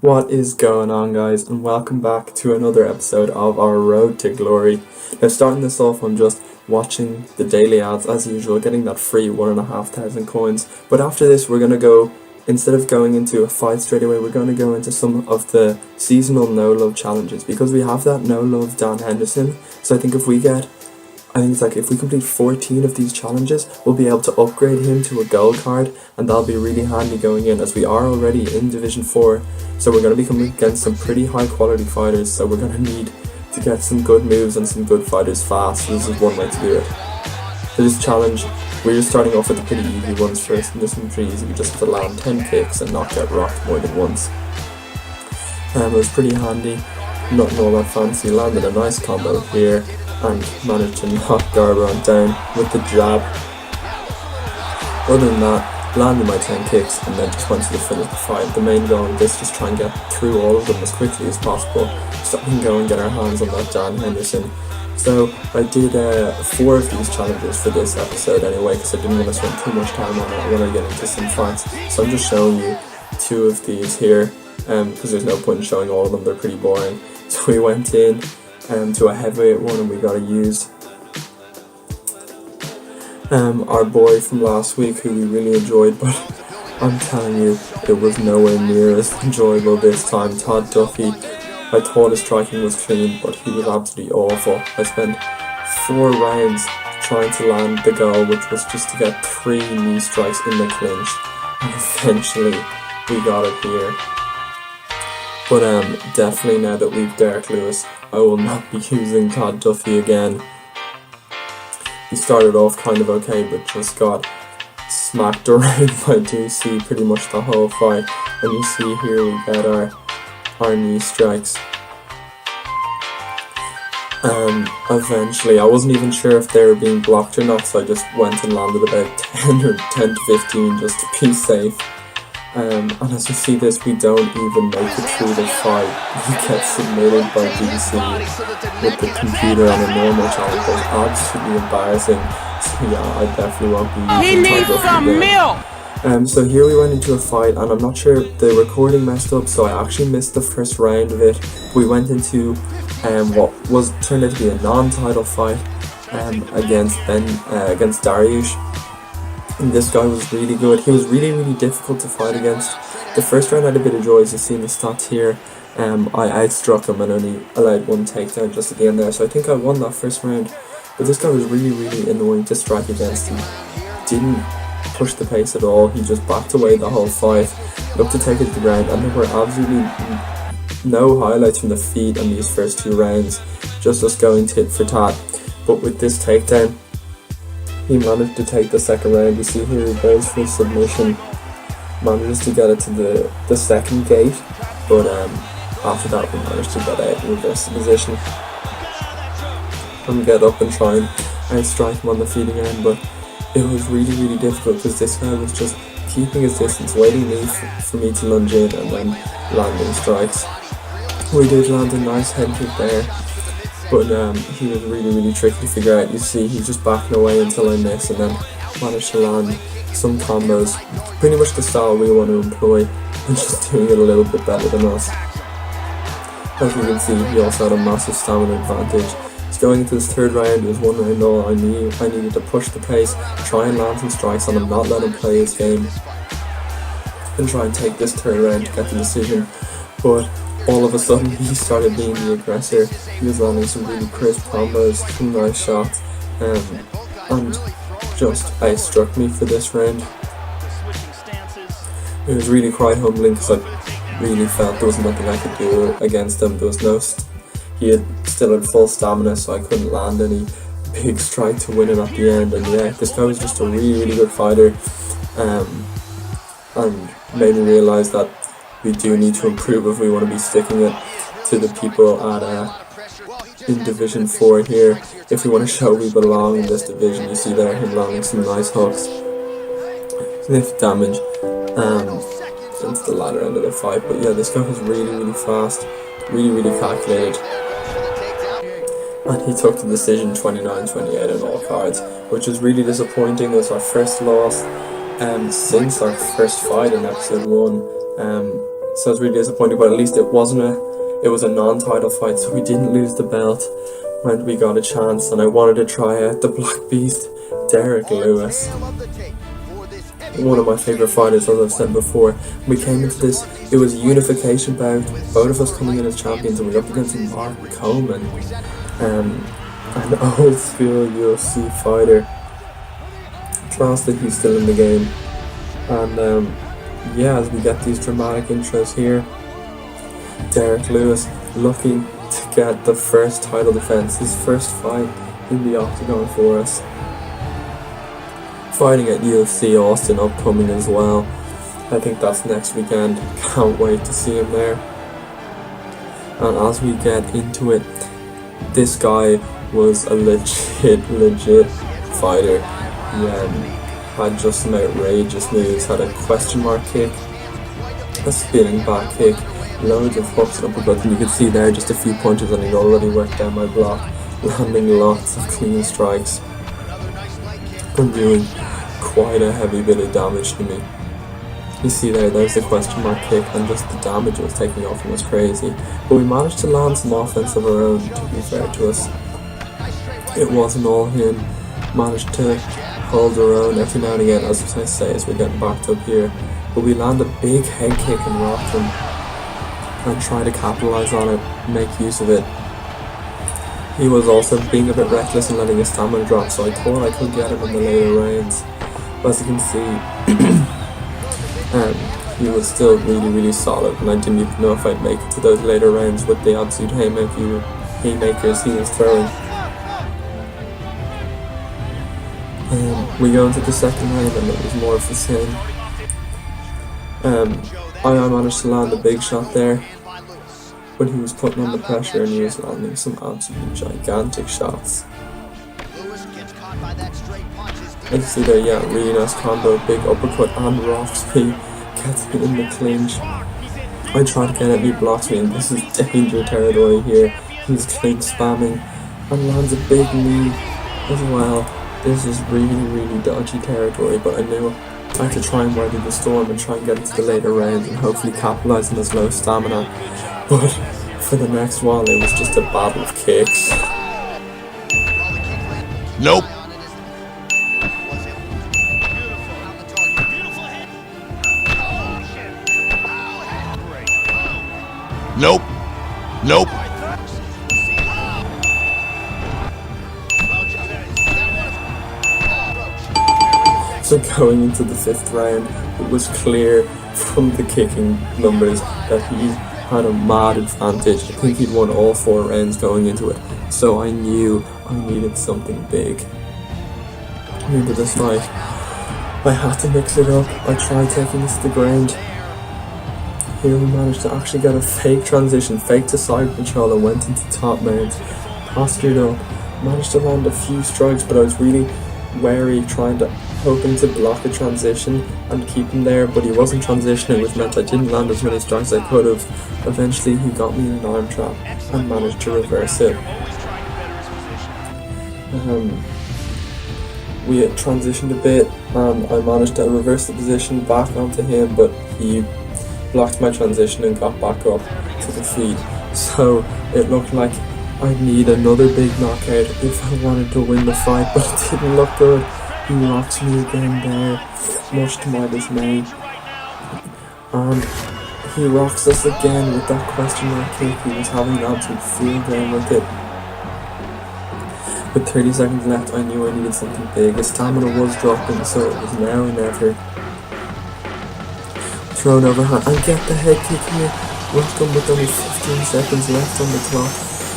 What is going on, guys, and welcome back to another episode of our Road to Glory. Now, starting this off, I'm just watching the daily ads as usual, getting that free 1,500 coins. But after this, we're going to go, instead of going into a fight straight away, we're going to go into some of the seasonal no-love challenges, because we have that no-love Dan Henderson. So I think if we complete 14 of these challenges, we'll be able to upgrade him to a gold card, and that'll be really handy going in, as we are already in Division 4, so we're going to be coming against some pretty high quality fighters, so we're going to need to get some good moves and some good fighters fast. So this is one way to do it. For this challenge, we're just starting off with the pretty easy ones first, and this one's pretty easy. We just have to land 10 kicks and not get rocked more than once. It was pretty handy, nothing all that fancy. Landed a nice combo here and managed to knock Garbrandt down with the jab. Other than that, landed my 10 kicks and then just went to the finish of the fight. The main goal of this is try and get through all of them as quickly as possible, so we can go and get our hands on that Dan Henderson. So I did 4 of these challenges for this episode anyway, because I didn't want to spend too much time on it. I want to get into some fights, so I'm just showing you 2 of these here, because there's no point in showing all of them, they're pretty boring. So we went in to a heavyweight one, and we got to use our boy from last week, who we really enjoyed, but I'm telling you, it was nowhere near as enjoyable this time. Todd Duffy, I thought his striking was clean, but he was absolutely awful. I spent 4 rounds trying to land the goal, which was just to get 3 knee strikes in the clinch, and eventually we got it here. But definitely now that we've Derek Lewis, I will not be using Todd Duffy again. He started off kind of okay, but just got smacked around by DC pretty much the whole fight. And you see here we get our knee strikes. Eventually, I wasn't even sure if they were being blocked or not, so I just went and landed about 10 to 15 just to be safe. And as you see this, we don't even make it through the fight. We get submitted by DC with the computer on a normal challenge. It was absolutely embarrassing. So yeah, I definitely won't be using Todd Duffy again. So here we went into a fight, and I'm not sure if the recording messed up, so I actually missed the first round of it. We went into what turned out to be a non-title fight against Dariush. And this guy was really good. He was really difficult to fight against. The first round I had a bit of joy, as you see in the stats here. I outstruck him and only allowed 1 takedown just at the end there, so I think I won that first round. But this guy was really annoying to strike against. He didn't push the pace at all. He just backed away the whole fight, looked to take it to the ground, and there were absolutely no highlights from the feet on these first 2 rounds, just us going tit for tat. But with this takedown, he managed to take the second round. You see here he goes for submission, manages to get it to the second gate, but after that we managed to get out and reverse the position and get up and try and strike him on the feet again. But it was really difficult, because this guy was just keeping his distance, waiting for me to lunge in and then landing strikes. We did land a nice head kick there, but he was really tricky to figure out. You see, he's just backing away until I miss, and then managed to land some combos, pretty much the style we want to employ, and just doing it a little bit better than us. As you can see, he also had a massive stamina advantage. So going into this third round, it was 1 round all. I needed to push the pace, try and land some strikes on him, not let him play his game, and try and take this third round to get the decision. But all of a sudden, he started being the aggressor. He was landing some really crisp combos, some nice shots, and just outstruck me for this round. It was really quite humbling, because I really felt there was nothing I could do against him. There was he still had full stamina, so I couldn't land any big strike to win it at the end. And yeah, this guy was just a really good fighter, and made me realise that we do need to improve if we want to be sticking it to the people in Division 4 here. If we want to show we belong in this division, you see there him landing some nice hooks, sniff damage since the latter end of the fight. But yeah, this guy was really fast, really calculated, and he took the decision 29-28 on all cards, which was really disappointing. It was our first loss since our first fight in episode 1. So I was really disappointed, but at least it was a non-title fight, so we didn't lose the belt when we got a chance, and I wanted to try out the Black Beast, Derek Lewis. One of my favourite fighters, as I've said before. We came into this, it was a unification bout, both of us coming in as champions, and we were up against Mark Coleman, an old school UFC fighter. Class that he's still in the game. And yeah, as we get these dramatic intros here, Derek Lewis looking to get the first title defense, his first fight in the octagon for us. Fighting at UFC Austin upcoming as well. I think that's next weekend. Can't wait to see him there. And as we get into it, this guy was a legit fighter. He had just some outrageous moves, had a question mark kick, a spinning back kick, loads of hooks and uppercuts, and you can see there just a few punches and he'd already worked down my block, landing lots of clean strikes and doing quite a heavy bit of damage to me. You see there's the question mark kick, and just the damage it was taking off him was crazy. But we managed to land some offense of our own, to be fair to us. It wasn't all him. Managed to hold our own every now and again, as I say, as we're getting backed up here. But we land a big head kick and rock him and try to capitalise on it, make use of it. He was also being a bit reckless and letting his stamina drop, so I thought I could get him in the later rounds. As you can see, he was still really solid, and I didn't even know if I'd make it to those later rounds with the absolute haymakers he was throwing. We go into the second round and it was more of the same. I managed to land a big shot there, but he was putting on the pressure and he was landing some absolute gigantic shots. And you see there, yeah, really nice combo, big uppercut and rocks me, gets me in the clinch. I try to get it, he blocks me, and this is danger territory here. He's clinch spamming and lands a big knee as well. This is really dodgy territory, but I knew I had to try and weather the storm and try and get into the later rounds and hopefully capitalise on his low stamina. But for the next while, it was just a battle of kicks. Nope. Nope. Nope. So going into the fifth round, it was clear from the kicking numbers that he had a mad advantage. I think he'd won all 4 rounds going into it. So I knew I needed something big into this fight. I had to mix it up. I tried taking this to the ground. Here we managed to actually get a fake transition, fake to side control, and went into top mount. Postured up, managed to land a few strikes, but I was really wary, hoping to block a transition and keep him there, but he wasn't transitioning, which meant I didn't land as many strikes as I could have. Eventually he got me in an arm trap and managed to reverse it. We had transitioned a bit and I managed to reverse the position back onto him, but he blocked my transition and got back up to the feet. So it looked like I'd need another big knockout if I wanted to win the fight, but it didn't look good. He rocks me again there, much to my dismay. And he rocks us again with that question mark kick. He was having an absolute field day with it. With 30 seconds left, I knew I needed something big. His stamina was dropping, so it was now or never. Thrown overhand and get the head kick here. Rocked him with only 15 seconds left on the clock.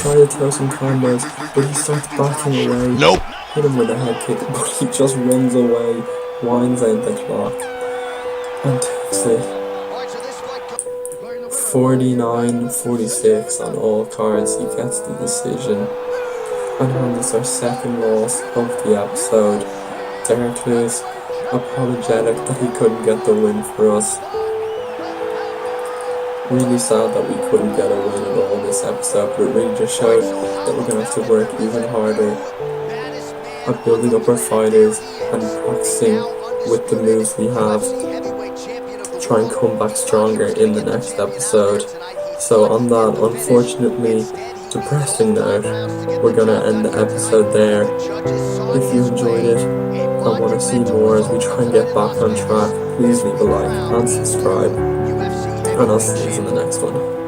Try to throw some combos, but he starts backing away. Nope. Hit him with a head kick, but he just runs away, winds out the clock, and takes it. 49-46 on all cards. He gets the decision, and hands our second loss of the episode. Derek Lewis apologetic that he couldn't get the win for us. Really sad that we couldn't get a win at all this episode, but it really just showed that we're going to have to work even harder at building up our fighters and practicing with the moves we have. try and come back stronger in the next episode. So on that unfortunately depressing note, we're gonna end the episode there. If you enjoyed it and want to see more as we try and get back on track, please leave a like and subscribe, and I'll see you in the next one.